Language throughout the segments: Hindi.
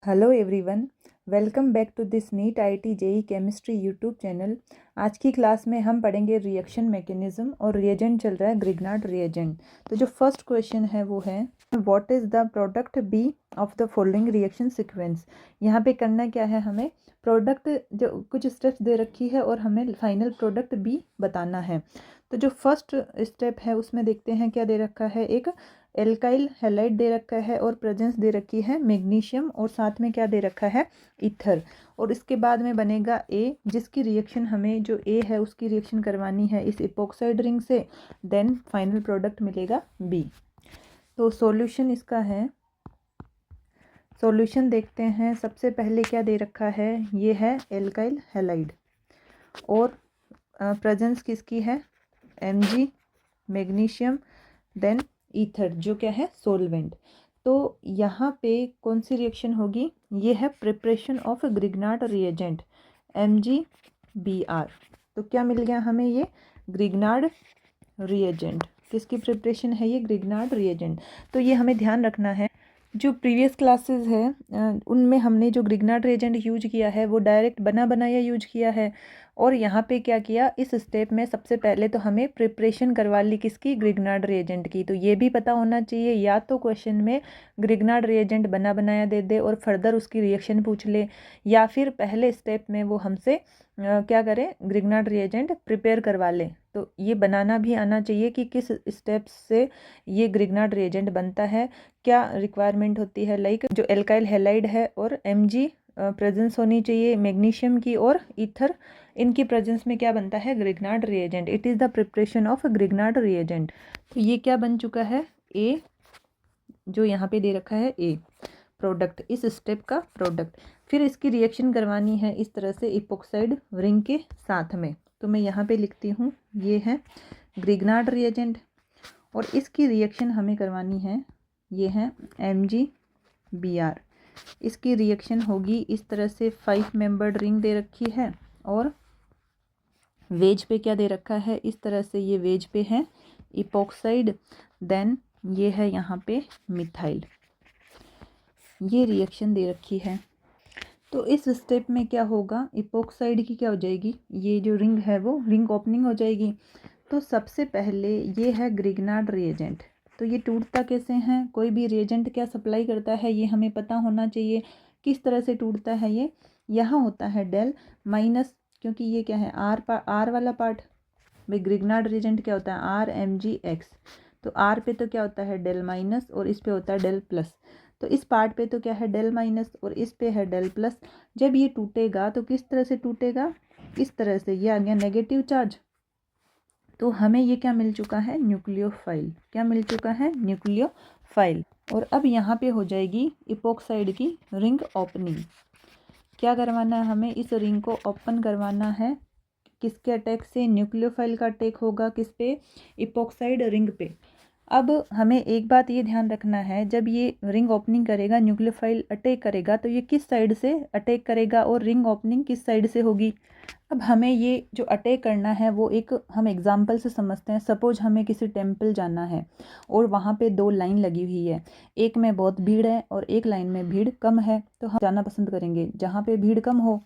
Hello everyone, welcome back to this NEET IIT JEE chemistry YouTube channel. आज की क्लास में हम पढ़ेंगे रिएक्शन मैकेनिज्म और रिएजेंट चल रहा है ग्रिग्नार्ड रिएजेंट। तो जो फर्स्ट क्वेश्चन है वो है what is the product b of the following reaction sequence. यहाँ पे करना क्या है, हमें प्रोडक्ट जो कुछ स्टेप्स दे रखी है और हमें फाइनल प्रोडक्ट बी बताना है। तो जो फर्स्ट स्टेप है उसमें देखते हैं क्या दे रखा है, एक एल्काइल हैलाइड दे रखा है और प्रेजेंस दे रखी है मैग्नीशियम और साथ में क्या दे रखा है, ईथर। और इसके बाद में बनेगा ए, जिसकी रिएक्शन हमें जो ए है उसकी रिएक्शन करवानी है इस इपोक्साइड रिंग से, देन फाइनल प्रोडक्ट मिलेगा बी। तो सॉल्यूशन इसका है, सॉल्यूशन देखते हैं। सबसे पहले क्या दे रखा है, ये है एल्काइल हैलाइड और प्रेजेंस किसकी है, Mg मैग्नीशियम, देन ईथर जो क्या है सोलवेंट। तो यहाँ पे कौन सी रिएक्शन होगी, ये है preparation of Grignard reagent MgBr। तो क्या मिल गया हमें, ये ग्रिग्नार्ड रिएजेंट। किसकी प्रिपरेशन है ये, ग्रिग्नार्ड रिएजेंट। तो ये हमें ध्यान रखना है, जो प्रीवियस क्लासेस है उनमें हमने जो ग्रिग्नार्ड रिएजेंट यूज किया है वो डायरेक्ट बना बनाया यूज किया है। और यहाँ पे क्या किया, इस स्टेप में सबसे पहले तो हमें प्रिपरेशन करवा ली किसकी, ग्रिग्नार्ड रिएजेंट की। तो ये भी पता होना चाहिए, या तो क्वेश्चन में ग्रिग्नार्ड रिएजेंट बना बनाया दे दे और फर्दर उसकी रिएक्शन पूछ ले, या फिर पहले स्टेप में वो हमसे क्या करें, ग्रिग्नार्ड रिएजेंट प्रिपेयर करवा ले। तो ये बनाना भी आना चाहिए कि किस स्टेप से ये ग्रिग्नार्ड रिएजेंट बनता है, क्या रिक्वायरमेंट होती है। लाइक जो एल्काइल हैलाइड है और Mg प्रेजेंस होनी चाहिए मैग्नीशियम की और ईथर, इनकी प्रेजेंस में क्या बनता है, Grignard reagent. It is the preparation of Grignard reagent. तो ये क्या बन चुका है, ए, जो यहाँ पे दे रखा है ए प्रोडक्ट, इस स्टेप का प्रोडक्ट। फिर इसकी रिएक्शन करवानी है इस तरह से इपोक्साइड रिंग के साथ में। तो मैं यहाँ पे लिखती हूँ, ये है ग्रिग्नार्ड रिएजेंट और इसकी रिएक्शन हमें करवानी है, ये है MgBr। इसकी रिएक्शन होगी इस तरह से, 5 मेंबर्ड रिंग दे रखी है और वेज पे क्या दे रखा है, इस तरह से ये वेज पे है इपोक्साइड, देन ये है यहाँ पे मिथाइल, ये रिएक्शन दे रखी है। तो इस स्टेप में क्या होगा, इपोक्साइड की क्या हो जाएगी, ये जो रिंग है वो रिंग ओपनिंग हो जाएगी। तो सबसे पहले ये है ग्रिग्नार्ड रिएजेंट। तो ये टूटता कैसे हैं, कोई भी रिएजेंट क्या सप्लाई करता है ये हमें पता होना चाहिए, किस तरह से टूटता है ये। यहाँ होता है डेल माइनस, क्योंकि ये क्या है आर वाला पार्ट, भाई ग्रिग्नार्ड रिएजेंट क्या होता है RMgX। तो आर पे तो क्या होता है डेल माइनस और इस पे होता है डेल प्लस। तो इस पार्ट पे तो क्या है डेल माइनस और इस पे है डेल प्लस। जब ये टूटेगा तो किस तरह से टूटेगा, इस तरह से, ये आ गया नेगेटिव चार्ज। तो हमें ये क्या मिल चुका है, न्यूक्लियोफाइल। क्या मिल चुका है, न्यूक्लियोफाइल। और अब यहाँ पे हो जाएगी इपोक्साइड की रिंग ओपनिंग। क्या करवाना है हमें, इस रिंग को ओपन करवाना है, किसके अटैक से, न्यूक्लियोफाइल का अटैक होगा किस पे, इपोक्साइड रिंग पे। अब हमें एक बात ये ध्यान रखना है, जब ये रिंग ओपनिंग करेगा, न्यूक्लियोफाइल अटैक करेगा, तो ये किस साइड से अटैक करेगा और रिंग ओपनिंग किस साइड से होगी। अब हमें ये जो अटैक करना है वो एक हम एग्जांपल से समझते हैं। सपोज हमें किसी टेम्पल जाना है और वहाँ पे 2 लाइन लगी हुई है, एक में बहुत भीड़ है और एक लाइन में भीड़ कम है, तो हम जाना पसंद करेंगे जहाँ पे भीड़ कम हो।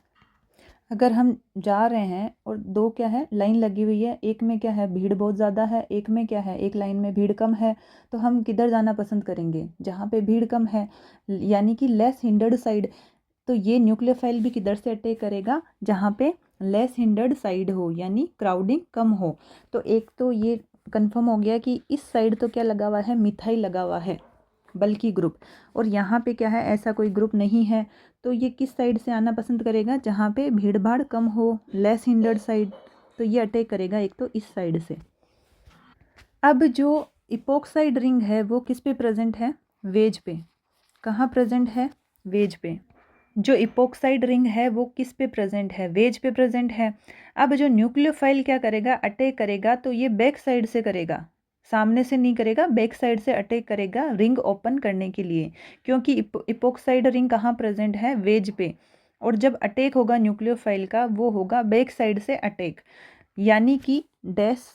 अगर हम जा रहे हैं और 2 क्या है लाइन लगी हुई है, एक में क्या है भीड़ बहुत ज़्यादा है, एक में क्या है एक लाइन में भीड़ कम है, तो हम किधर जाना पसंद करेंगे, जहाँ पे भीड़ कम है, यानी कि लेस हिंडर्ड साइड। तो ये न्यूक्लियोफाइल भी किधर से अटैक करेगा, जहाँ पे लेस हिंडर्ड साइड हो, यानी क्राउडिंग कम हो। तो एक तो ये कंफर्म हो गया कि इस साइड तो क्या लगा हुआ है, मिथाइल लगा हुआ है, बल्कि ग्रुप। और यहाँ पे क्या है, ऐसा कोई ग्रुप नहीं है, तो ये किस साइड से आना पसंद करेगा, जहाँ पे भीड़ भाड़ कम हो, लेस हिंडर्ड साइड। तो ये अटैक करेगा एक तो इस साइड से। अब जो इपोक्साइड रिंग है वो किस पे प्रेजेंट है, वेज पे। कहाँ प्रेजेंट है, वेज पे। जो इपोक्साइड रिंग है वो किस पे प्रेजेंट है, वेज पे प्रेजेंट है। अब जो न्यूक्लियोफाइल क्या करेगा, अटैक करेगा, तो ये बैक साइड से करेगा, सामने से नहीं करेगा, बैक साइड से अटैक करेगा रिंग ओपन करने के लिए, क्योंकि इपोक्साइड रिंग कहाँ प्रेजेंट है, वेज पे। और जब अटैक होगा न्यूक्लियोफाइल का वो होगा बैक साइड से अटैक, यानी कि डैश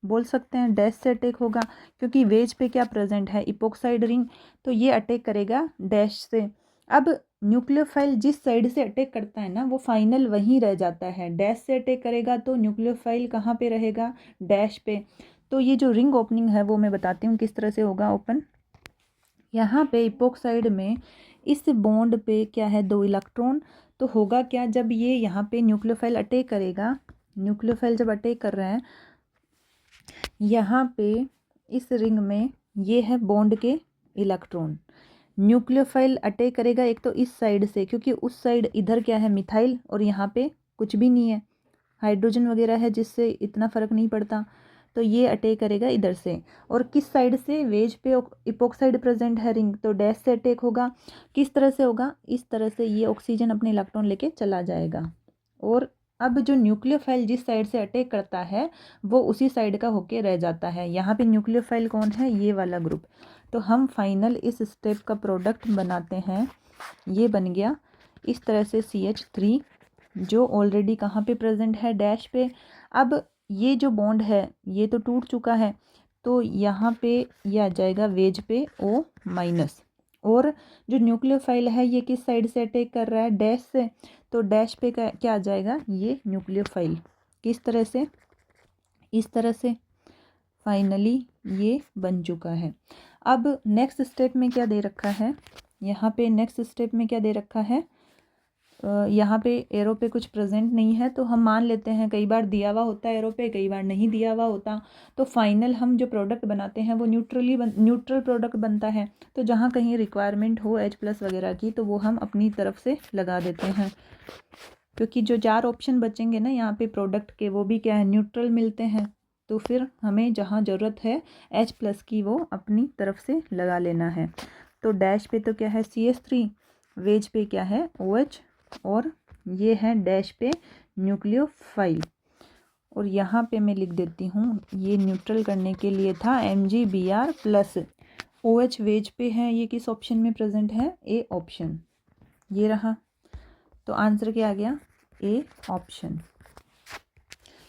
बोल सकते हैं, डैश से अटैक होगा, क्योंकि वेज पे क्या प्रेजेंट है, इपोक्साइड रिंग। तो ये अटैक करेगा डैश से। अब न्यूक्लियोफाइल जिस साइड से अटैक करता है ना वो फाइनल वहीं रह जाता है। डैश से अटैक करेगा तो न्यूक्लियोफाइल कहाँ पे रहेगा, डैश पे। तो ये जो रिंग ओपनिंग है वो मैं बताती हूँ किस तरह से होगा ओपन। यहाँ पे इपोक्साइड में इस बॉन्ड पे क्या है, 2 इलेक्ट्रॉन। तो होगा क्या, जब ये यहाँ पे न्यूक्लियोफाइल अटैक करेगा, न्यूक्लियोफाइल जब अटैक कर रहा है यहाँ पे इस रिंग में, ये है बॉन्ड के इलेक्ट्रॉन। न्यूक्लियोफाइल अटैक करेगा एक तो इस साइड से, क्योंकि उस साइड इधर क्या है मिथाइल और यहाँ पे कुछ भी नहीं है, हाइड्रोजन वगैरह है, जिससे इतना फ़र्क नहीं पड़ता। तो ये अटैक करेगा इधर से। और किस साइड से, वेज पे इपोक्साइड प्रेजेंट है रिंग, तो डैश से अटैक होगा। किस तरह से होगा, इस तरह से ये ऑक्सीजन अपने इलेक्ट्रॉन लेके चला जाएगा। और अब जो न्यूक्लियोफाइल जिस साइड से अटैक करता है वो उसी साइड का होके रह जाता है। यहाँ पे न्यूक्लियोफाइल कौन है, ये वाला ग्रुप। तो हम फाइनल इस स्टेप का प्रोडक्ट बनाते हैं, ये बन गया इस तरह से CH3, जो ऑलरेडी कहाँ पे प्रेजेंट है, डैश पे। अब ये जो बॉन्ड है ये तो टूट चुका है, तो यहाँ पे ये आ जाएगा वेज पे O-। और जो न्यूक्लियोफाइल है ये किस साइड से अटैक कर रहा है, डैश से। तो डैश पे क्या आ जाएगा, ये न्यूक्लियोफाइल। किस तरह से, इस तरह से। फाइनली ये बन चुका है। अब नेक्स्ट स्टेप में क्या दे रखा है, यहाँ पे नेक्स्ट स्टेप में क्या दे रखा है, यहाँ पे एरो पे कुछ प्रेजेंट नहीं है। तो हम मान लेते हैं, कई बार दिया हुआ होता है एरो पे, कई बार नहीं दिया हुआ होता। तो फाइनल हम जो प्रोडक्ट बनाते हैं वो न्यूट्रल प्रोडक्ट बनता है। तो जहाँ कहीं रिक्वायरमेंट हो H+ वगैरह की तो वो हम अपनी तरफ से लगा देते हैं, क्योंकि जो 4 ऑप्शन बचेंगे ना यहाँ पे प्रोडक्ट के, वो भी क्या है, न्यूट्रल मिलते हैं। तो फिर हमें जहाँ ज़रूरत है H+ की वो अपनी तरफ से लगा लेना है। तो डैश पे तो क्या है CH3, वेज पे क्या है OH, और ये है डैश पे न्यूक्लियोफाइल। और यहाँ पे मैं लिख देती हूँ, ये न्यूट्रल करने के लिए था MgBr+। OH वेज पे है, ये किस ऑप्शन में प्रेजेंट है, ए ऑप्शन, ये रहा। तो आंसर क्या आ गया, ए ऑप्शन।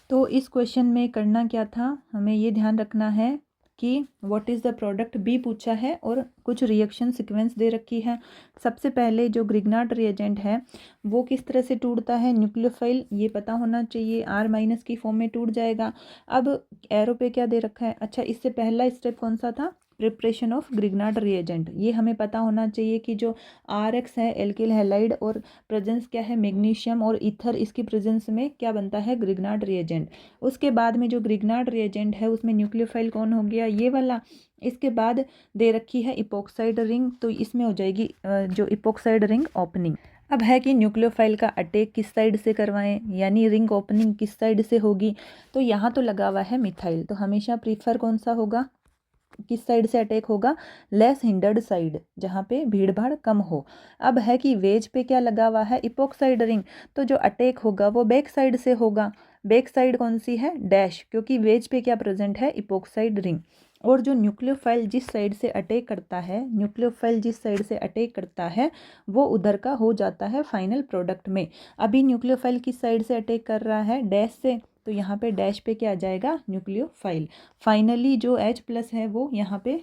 तो इस क्वेश्चन में करना क्या था, हमें ये ध्यान रखना है कि what is the product, b पूछा है और कुछ रिएक्शन सीक्वेंस दे रखी है। सबसे पहले जो ग्रिग्नार्ड रिएजेंट है वो किस तरह से टूटता है, न्यूक्लियोफाइल ये पता होना चाहिए, R- की फॉर्म में टूट जाएगा। अब एरो पे क्या दे रखा है, अच्छा इससे पहला स्टेप कौन सा था, प्रिपरेशन ऑफ ग्रिग्नार्ड रिएजेंट। ये हमें पता होना चाहिए कि जो RX है एल्किल हैलाइड, और प्रेजेंस क्या है मैग्नीशियम और ईथर, इसकी प्रेजेंस में क्या बनता है, ग्रिग्नार्ड रिएजेंट। उसके बाद में जो ग्रिग्नार्ड रिएजेंट है उसमें न्यूक्लियोफाइल कौन हो गया, ये वाला। इसके बाद दे रखी है इपोक्साइड रिंग, तो इसमें हो जाएगी जो इपोक्साइड रिंग ओपनिंग। अब है कि न्यूक्लियोफाइल का अटैक किस साइड से करवाएं, यानी रिंग ओपनिंग किस साइड से होगी। तो यहाँ तो लगा हुआ है मिथाइल, तो हमेशा प्रीफर कौन सा होगा, किस साइड से अटैक होगा, लेस हिंडर्ड साइड, जहाँ पे भीड़ भाड़ कम हो। अब है कि वेज पे क्या लगा हुआ है, इपोक्साइड रिंग, तो जो अटैक होगा वो बैक साइड से होगा। बैक साइड कौन सी है, डैश, क्योंकि वेज पे क्या प्रेजेंट है, इपोक्साइड रिंग। और जो न्यूक्लियोफाइल जिस साइड से अटैक करता है, न्यूक्लियोफाइल जिस साइड से अटैक करता है वो उधर का हो जाता है फाइनल प्रोडक्ट में। अभी न्यूक्लियोफाइल किस साइड से अटैक कर रहा है, डैश से, तो यहाँ पे डैश पे क्या आ जाएगा, न्यूक्लियोफाइल। फाइनली जो H+ है वो यहाँ पे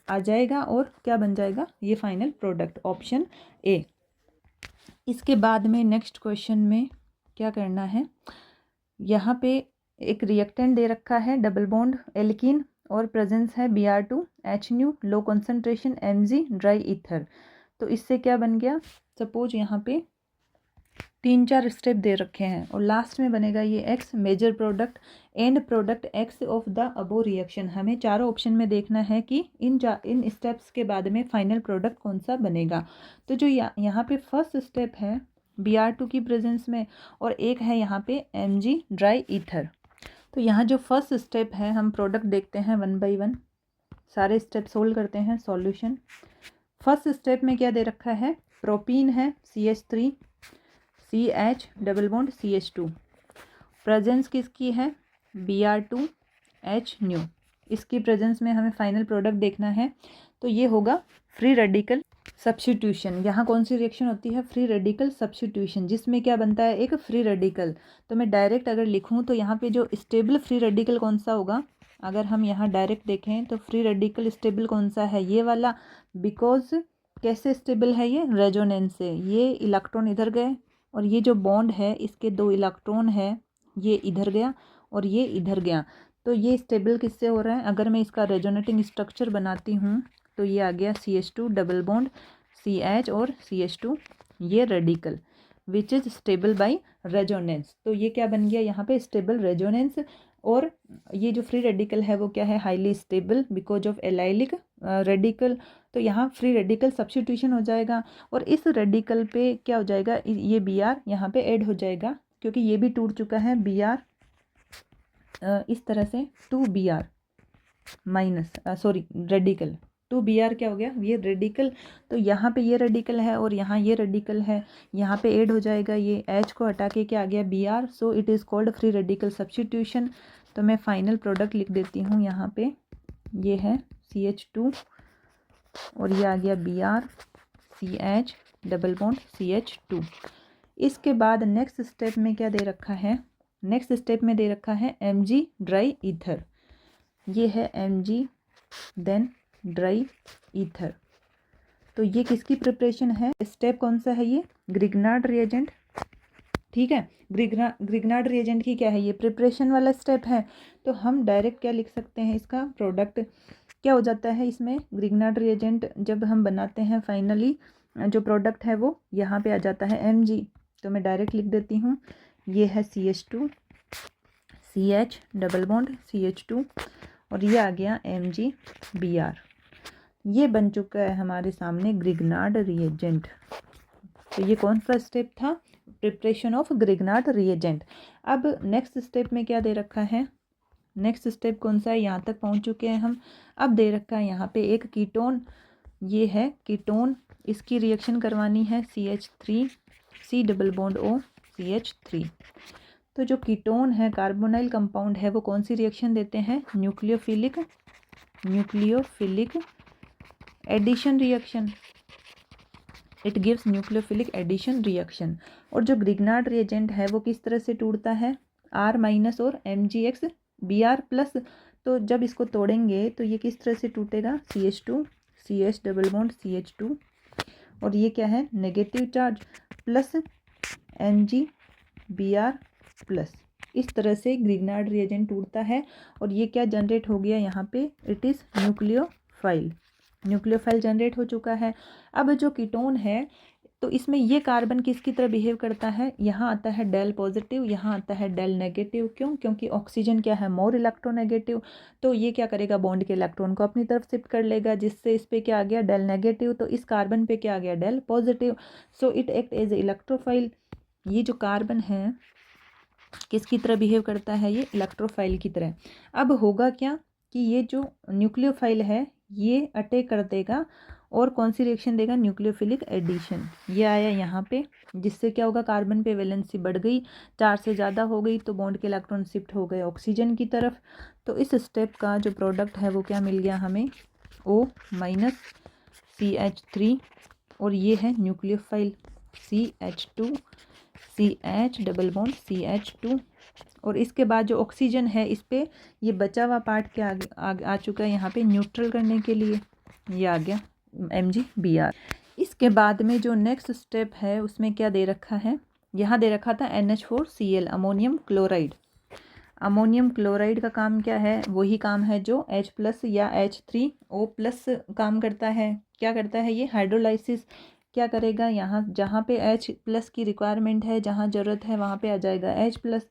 आ जाएगा और क्या बन जाएगा, ये फाइनल प्रोडक्ट, ऑप्शन ए। इसके बाद में नेक्स्ट क्वेश्चन में क्या करना है, यहाँ पे एक रिएक्टेंट दे रखा है डबल बॉन्ड एल्कीन, और प्रेजेंस है Br2H, low concentration Mg, dry ether. तो इससे क्या बन गया, सपोज यहाँ पे 3-4 स्टेप दे रखे हैं और लास्ट में बनेगा ये X, major product and product X of the above reaction. हमें चारों ऑप्शन में देखना है कि इन स्टेप्स के बाद में फाइनल प्रोडक्ट कौन सा बनेगा। तो जो यहाँ पे फर्स्ट स्टेप है Br2 की प्रेजेंस में, और एक है यहाँ पे Mg, ड्राई ईथर। तो यहाँ जो फर्स्ट स्टेप है हम प्रोडक्ट देखते हैं 1 बाई 1, सारे स्टेप सोल्व करते हैं। सॉल्यूशन, फर्स्ट स्टेप में क्या दे रखा है, प्रोपीन है CH3, CH double bond CH2, presence किसकी है, Br2H न्यू। इसकी प्रेजेंस में हमें फाइनल प्रोडक्ट देखना है, तो ये होगा फ्री रेडिकल सब्स्टिट्यूशन। यहाँ कौन सी रिएक्शन होती है, फ्री रेडिकल सब्स्टिट्यूशन, जिसमें क्या बनता है, एक फ्री रेडिकल। तो मैं डायरेक्ट अगर लिखूँ तो यहाँ पे जो स्टेबल फ्री रेडिकल कौन सा होगा, अगर हम यहाँ डायरेक्ट देखें तो फ्री रेडिकल स्टेबल कौन सा है, ये वाला, बिकॉज कैसे स्टेबल है ये? रेजोनेंस से। ये इलेक्ट्रॉन इधर गए और ये जो बॉन्ड है इसके 2 इलेक्ट्रॉन है, ये इधर गया और ये इधर गया। तो ये स्टेबल किससे हो रहा है? अगर मैं इसका रेजोनेटिंग स्ट्रक्चर बनाती हूँ तो ये आ गया CH2 डबल बॉन्ड CH और CH2, ये radical which is stable by resonance. तो ये क्या बन गया यहाँ पे? Stable resonance. और ये जो फ्री रेडिकल है वो क्या है? Highly stable because of allylic radical. तो यहाँ फ्री रेडिकल सब्स्टिट्यूशन हो जाएगा और इस रेडिकल पे क्या हो जाएगा? ये Br यहाँ पे ऐड हो जाएगा क्योंकि ये भी टूट चुका है। Br इस तरह से 2Br माइनस रेडिकल 2Br क्या हो गया? ये रेडिकल। तो यहाँ पे ये रेडिकल है और यहाँ ये रेडिकल है, यहाँ पे ऐड हो जाएगा। ये H को हटा के क्या आ गया? Br। So it is called free radical substitution. तो मैं फाइनल प्रोडक्ट लिख देती हूँ यहाँ पे, ये है CH2 और ये आ गया Br CH double bond CH2। इसके बाद नेक्स्ट स्टेप में क्या दे रखा है? नेक्स्ट स्टेप में दे रखा है Mg ड्राई ईथर। ये है Mg देन ड्राई ईथर। तो ये किसकी प्रिपरेशन है? स्टेप कौन सा है? ये ग्रिग्नार्ड रिएजेंट। ठीक है, ग्रिग्नार्ड रिएजेंट की क्या है? ये प्रिपरेशन वाला स्टेप है। तो हम डायरेक्ट क्या लिख सकते हैं? इसका प्रोडक्ट क्या हो जाता है इसमें? ग्रिग्नार्ड रिएजेंट जब हम बनाते हैं फाइनली जो प्रोडक्ट है वो यहाँ पे आ जाता है Mg। तो मैं डायरेक्ट लिख देती हूँ, ये है CH2 CH double bond CH2 और ये आ गया Mg Br। ये बन चुका है हमारे सामने ग्रिग्नार्ड रिएजेंट। तो ये कौन सा स्टेप था? Preparation of Grignard reagent. अब नेक्स्ट स्टेप में क्या दे रखा है? नेक्स्ट स्टेप कौन सा है? यहाँ तक पहुँच चुके हैं हम। अब दे रखा है यहाँ पे एक कीटोन, ये है कीटोन। इसकी रिएक्शन करवानी है CH3 C double bond O CH3। तो जो कीटोन है, कार्बोनाइल कंपाउंड है, वो कौन सी रिएक्शन देते हैं? Nucleophilic addition reaction. It gives nucleophilic addition reaction. और जो ग्रिग्नार्ड रिएजेंट है वो किस तरह से टूटता है? R माइनस और MgX Br प्लस। तो जब इसको तोड़ेंगे तो ये किस तरह से टूटेगा? CH2 CH double bond CH2 और ये क्या है? Negative charge plus Mg Br plus. इस तरह से ग्रिग्नार्ड रिएजेंट टूटता है और ये क्या जनरेट हो गया यहाँ पे? इट इज़ न्यूक्लियोफाइल जनरेट हो चुका है। अब जो कीटोन है तो इसमें ये कार्बन किसकी तरह बिहेव करता है? यहाँ आता है डेल पॉजिटिव, यहाँ आता है डेल नेगेटिव। क्यों? क्योंकि ऑक्सीजन क्या है? More electronegative. तो ये क्या करेगा? बॉन्ड के इलेक्ट्रॉन को अपनी तरफ शिफ्ट कर लेगा, जिससे इस पे क्या आ गया? Del negative. तो इस कार्बन पे क्या आ गया? Del positive. So it act as electrophile. ये जो कार्बन है किसकी तरह बिहेव करता है? ये इलेक्ट्रोफाइल की तरह। अब होगा क्या कि ये जो न्यूक्लियोफाइल है ये अटैक कर देगा और कौन सी रिएक्शन देगा? Nucleophilic addition. ये आया यहाँ पे, जिससे क्या होगा? कार्बन पे वैलेंसी बढ़ गई, 4 से ज़्यादा हो गई, तो बॉन्ड के इलेक्ट्रॉन शिफ्ट हो गए ऑक्सीजन की तरफ। तो इस स्टेप का जो प्रोडक्ट है वो क्या मिल गया हमें? O माइनस CH3 और ये है nucleophile CH2 CH double bond CH2। और इसके बाद जो ऑक्सीजन है इस पे ये बचा हुआ पार्ट क्या आ चुका है यहाँ पे न्यूट्रल करने के लिए, ये आ गया Mg Br। इसके बाद में जो नेक्स्ट स्टेप है उसमें क्या दे रखा है? यहाँ दे रखा था NH4Cl ammonium chloride. Ammonium chloride का काम क्या है? वही काम है जो H प्लस या H3O प्लस काम करता है। क्या करता है ये? हाइड्रोलाइसिस। क्या करेगा? यहाँ जहाँ पे H प्लस की रिक्वायरमेंट है, जहाँ ज़रूरत है वहाँ पे आ जाएगा H प्लस।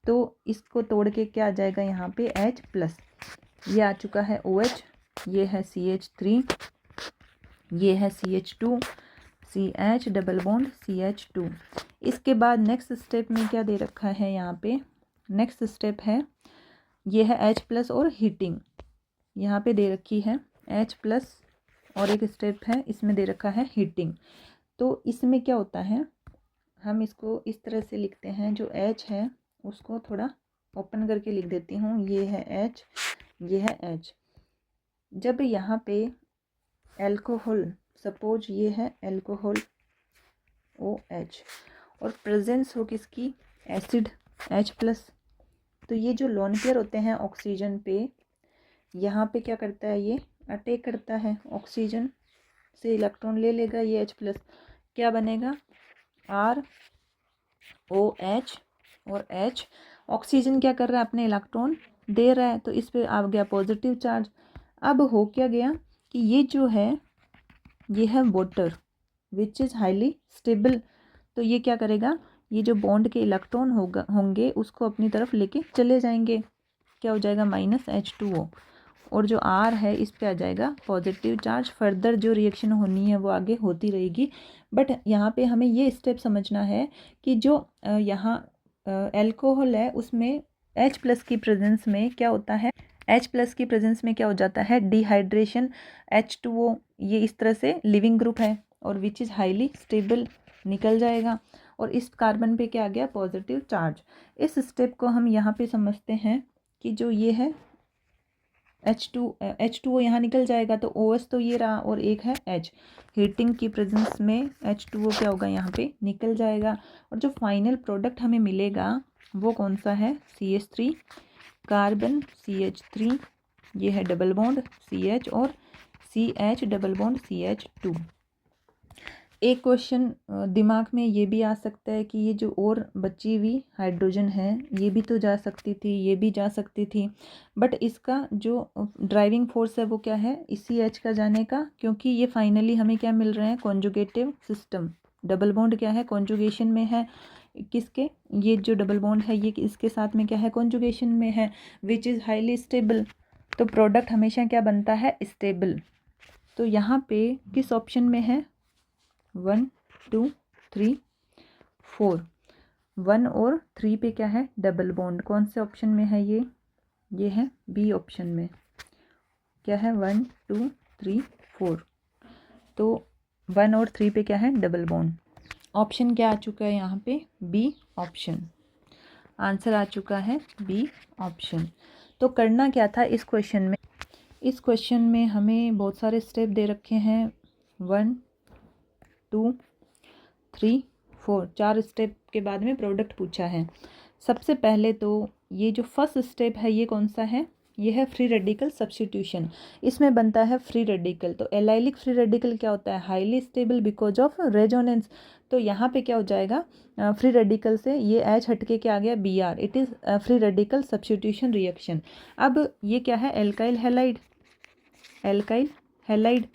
तो इसको तोड़ के क्या आ जाएगा यहाँ पे? H plus. ये आ चुका है OH, ये है CH3, ये है CH2 CH double bond CH2। इसके बाद नेक्स्ट स्टेप में क्या दे रखा है यहाँ पे? नेक्स्ट स्टेप है ये है H प्लस और हीटिंग। यहाँ पे दे रखी है H प्लस और एक स्टेप है इसमें दे रखा है हीटिंग। तो इसमें क्या होता है? हम इसको इस तरह से लिखते हैं, जो H है उसको थोड़ा ओपन करके लिख देती हूँ। ये है H, ये है H। जब यहाँ पे एल्कोहल, सपोज ये है एल्कोहल OH और प्रेजेंस हो किसकी? Acid H plus. तो ये जो लोन पेयर होते हैं ऑक्सीजन पे, यहाँ पे क्या करता है? ये अटैक करता है ऑक्सीजन से इलेक्ट्रॉन ले लेगा, ये H+, क्या बनेगा ROH और H। ऑक्सीजन क्या कर रहा है, अपने इलेक्ट्रॉन दे रहा है, तो इस पे आ गया पॉजिटिव चार्ज। अब हो क्या गया कि ये जो है ये है water which is highly stable, तो ये क्या करेगा, ये जो बॉन्ड के इलेक्ट्रॉन होंगे उसको अपनी तरफ लेके चले जाएंगे, क्या हो जाएगा -H2O, और जो R है इस पे आ जाएगा पॉजिटिव चार्ज। फर्दर जो रिएक्शन होनी है वो आगे होती रहेगी। बट यहाँ पे हमें ये स्टेप समझना है कि जो यहाँ एल्कोहल है उसमें H+ की प्रेजेंस में क्या होता है, H+ की प्रेजेंस में क्या हो जाता है, डिहाइड्रेशन, H2O ये इस तरह से लिविंग ग्रुप है और विच इज़ हाईली स्टेबल निकल जाएगा, और इस कार्बन पे क्या आ गया, पॉजिटिव चार्ज। इस स्टेप को हम यहाँ पे समझते हैं कि जो ये है H2O यहाँ निकल जाएगा, तो OH तो ये रहा और एक है H। हीटिंग की प्रेजेंस में H2O क्या होगा, यहाँ पे निकल जाएगा, और जो फाइनल प्रोडक्ट हमें मिलेगा वो कौन सा है, CH3 कार्बन CH3, ये है डबल बॉन्ड CH और CH डबल बॉन्ड CH2। एक क्वेश्चन दिमाग में ये भी आ सकता है कि ये जो और बची हुई हाइड्रोजन है ये भी तो जा सकती थी, ये भी जा सकती थी, बट इसका जो ड्राइविंग फोर्स है वो क्या है, इसी H का जाने का, क्योंकि ये फाइनली हमें क्या मिल रहे हैं, कॉन्जुगेटिव सिस्टम। डबल बॉन्ड क्या है, कॉन्जुगेशन में है, किसके, ये जो डबल बॉन्ड है ये इसके साथ में क्या है, कॉन्जुगेशन में है, विच इज़ हाईली स्टेबल, तो प्रोडक्ट हमेशा क्या बनता है, स्टेबल। तो यहाँ पे किस ऑप्शन में है, 1 2 3 4, 1 और 3 पे क्या है, डबल बॉन्ड, कौन से ऑप्शन में है ये है बी ऑप्शन में, क्या है 1 2 3 4, तो 1 और 3 पे क्या है, डबल बॉन्ड। ऑप्शन क्या आ चुका है यहाँ पे, बी ऑप्शन, आंसर आ चुका है बी ऑप्शन। तो करना क्या था इस क्वेश्चन में, इस क्वेश्चन में हमें बहुत सारे स्टेप दे रखे हैं, 1 2 3 4, 4 स्टेप के बाद में प्रोडक्ट पूछा है। सबसे पहले तो ये जो फर्स्ट स्टेप है ये कौन सा है, ये है फ्री रेडिकल सब्स्टिट्यूशन। इसमें बनता है फ्री रेडिकल, तो एलाइलिक फ्री रेडिकल क्या होता है, highly stable because of resonance, तो यहाँ पे क्या हो जाएगा, फ्री रेडिकल से ये H हटके क्या आ गया, Br, it is free radical substitution reaction. अब ये क्या है, alkyl halide, alkyl halide,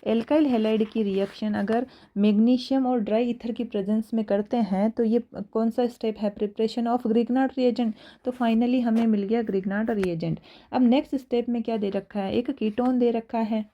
alkyl halide की रिएक्शन अगर मैग्नीशियम और ड्राई ईथर की प्रेजेंस में करते हैं तो ये कौन सा स्टेप है, प्रिपरेशन ऑफ ग्रिग्नार्ड रिएजेंट, तो फाइनली हमें मिल गया ग्रिग्नार्ड रिएजेंट। अब नेक्स्ट स्टेप में क्या दे रखा है, एक कीटोन दे रखा है।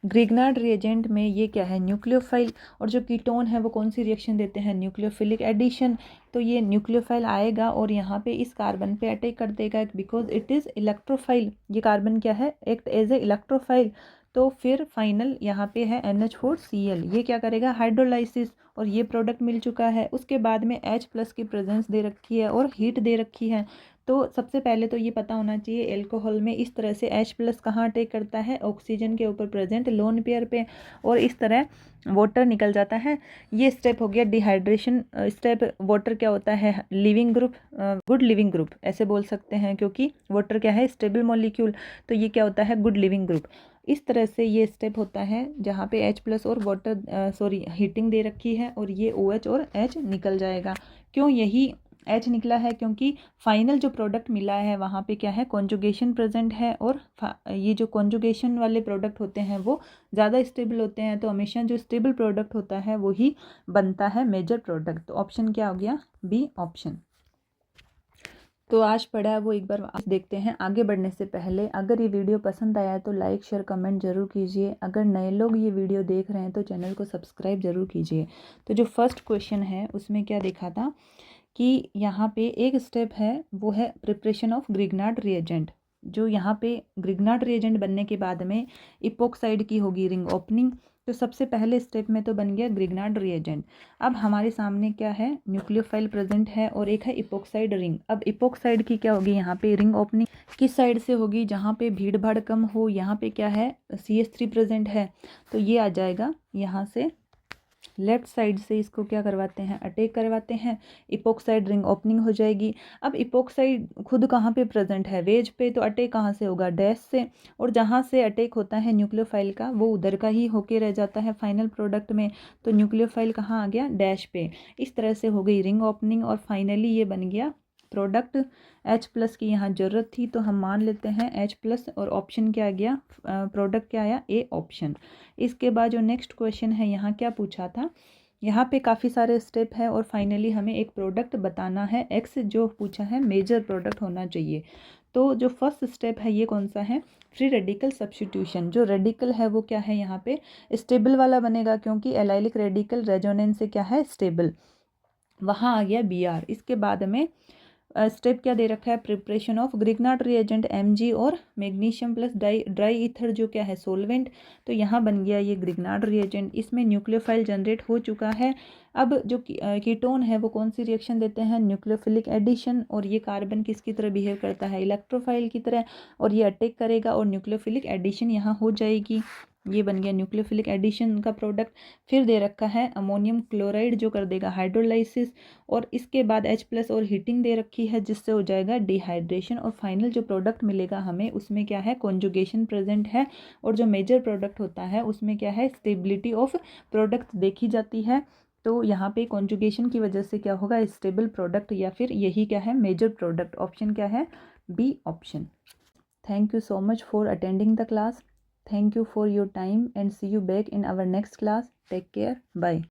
ग्रिग्नार्ड रिएजेंट में ये क्या है, न्यूक्लियोफाइल, और जो कीटोन है वो कौन सी रिएक्शन देते हैं, न्यूक्लियोफिलिक एडिशन, तो ये न्यूक्लियोफाइल आएगा और यहाँ पे इस कार्बन पे अटैक कर देगा बिकॉज इट इज़ इलेक्ट्रोफाइल, ये कार्बन क्या है, एक्ट एज ए इलेक्ट्रोफाइल, तो फिर फाइनल यहाँ पे है NH4Cl, ये क्या करेगा, हाइड्रोलाइसिस, और ये प्रोडक्ट मिल चुका है। उसके बाद में H+ की प्रेजेंस दे रखी है और हीट दे रखी है, तो सबसे पहले तो ये पता होना चाहिए एल्कोहल में इस तरह से H+ कहाँ अटैक करता है, ऑक्सीजन के ऊपर प्रेजेंट लोन पेयर पे, और इस तरह वाटर निकल जाता है। ये स्टेप हो गया डिहाइड्रेशन स्टेप। वाटर क्या होता है, leaving group, good leaving group ऐसे बोल सकते हैं, क्योंकि वाटर क्या है, स्टेबल मॉलिक्यूल, तो ये क्या होता है, गुड लिविंग ग्रुप। इस तरह से ये स्टेप होता है जहाँ पे H+ और वाटर हीटिंग दे रखी है और ये OH और H निकल जाएगा। क्यों यही H निकला है, क्योंकि फाइनल जो प्रोडक्ट मिला है वहाँ पे क्या है, कॉन्जुगेशन प्रेजेंट है, और ये जो कॉन्जुगेशन वाले प्रोडक्ट होते हैं वो ज़्यादा स्टेबल होते हैं, तो हमेशा जो स्टेबल प्रोडक्ट होता है वही बनता है मेजर प्रोडक्ट। तो ऑप्शन क्या हो गया, बी ऑप्शन। तो आज पढ़ा है वो एक बार आप देखते हैं। आगे बढ़ने से पहले अगर ये वीडियो पसंद आया है तो लाइक शेयर कमेंट ज़रूर कीजिए। अगर नए लोग ये वीडियो देख रहे हैं तो चैनल को सब्सक्राइब ज़रूर कीजिए। तो जो फर्स्ट क्वेश्चन है उसमें क्या देखा था कि यहाँ पे एक स्टेप है वो है प्रिपरेशन ऑफ ग्रिग्नार्ड रिएजेंट। जो यहाँ पे ग्रिग्नार्ड रिएजेंट बनने के बाद में इपोक्साइड की होगी रिंग ओपनिंग, तो सबसे पहले स्टेप में तो बन गया ग्रिग्नार्ड रिएजेंट। अब हमारे सामने क्या है, न्यूक्लियोफाइल प्रेजेंट है और एक है इपोक्साइड रिंग। अब इपोक्साइड की क्या होगी, यहाँ पे रिंग ओपनिंग किस साइड से होगी, जहाँ पे भीड़ भाड़ कम हो, यहाँ पे क्या है CH3 प्रेजेंट है, तो ये आ जाएगा यहाँ से लेफ्ट साइड से इसको क्या करवाते हैं, अटैक करवाते हैं, इपोक्साइड रिंग ओपनिंग हो जाएगी। अब इपोक्साइड खुद कहाँ पे प्रेजेंट है, वेज पे, तो अटैक कहाँ से होगा, डैश से, और जहाँ से अटैक होता है न्यूक्लियोफाइल का वो उधर का ही होके रह जाता है फाइनल प्रोडक्ट में, तो न्यूक्लियोफाइल कहाँ आ गया, डैश पे। इस तरह से हो गई रिंग ओपनिंग और फाइनली ये बन गया प्रोडक्ट। H+ की यहाँ ज़रूरत थी तो हम मान लेते हैं H+, और ऑप्शन क्या आ गया, प्रोडक्ट क्या आया, ए ऑप्शन। इसके बाद जो नेक्स्ट क्वेश्चन है, यहाँ क्या पूछा था, यहाँ पे काफ़ी सारे स्टेप है और फाइनली हमें एक प्रोडक्ट बताना है, X जो पूछा है मेजर प्रोडक्ट होना चाहिए। तो जो फर्स्ट स्टेप है ये कौन सा है, फ्री रेडिकल सब्स्टिट्यूशन। जो रेडिकल है वो क्या है, यहाँ पे स्टेबल वाला बनेगा, क्योंकि एलाइलिक रेडिकल रेजोनेंस से क्या है, स्टेबल, वहाँ आ गया Br। इसके बाद में स्टेप क्या दे रखा है, preparation of Grignard reagent Mg और मैग्नीशियम प्लस ड्राई ईथर जो क्या है, सोलवेंट। तो यहाँ बन गया ये ग्रिग्नार्ड रिएजेंट, इसमें न्यूक्लियोफाइल जनरेट हो चुका है। अब जो कीटोन है वो कौन सी रिएक्शन देते हैं, न्यूक्लियोफिलिक एडिशन, और ये कार्बन किसकी तरह बिहेव करता है, इलेक्ट्रोफाइल की तरह, और ये अटैक करेगा और न्यूक्लियोफिलिक एडिशन यहाँ हो जाएगी। ये बन गया न्यूक्लियोफिलिक एडिशन का प्रोडक्ट। फिर दे रखा है अमोनियम क्लोराइड जो कर देगा हाइड्रोलाइसिस, और इसके बाद H+ और हीटिंग दे रखी है जिससे हो जाएगा डिहाइड्रेशन, और फाइनल जो प्रोडक्ट मिलेगा हमें उसमें क्या है, कॉन्जुगेशन प्रेजेंट है, और जो मेजर प्रोडक्ट होता है उसमें क्या है, स्टेबिलिटी ऑफ प्रोडक्ट देखी जाती है। तो यहाँ पे कॉन्जुगेशन की वजह से क्या होगा, स्टेबल प्रोडक्ट, या फिर यही क्या है, मेजर प्रोडक्ट। ऑप्शन क्या है, B option. Thank you so much for attending the class. Thank you for your time and see you back in our next class. Take care. Bye.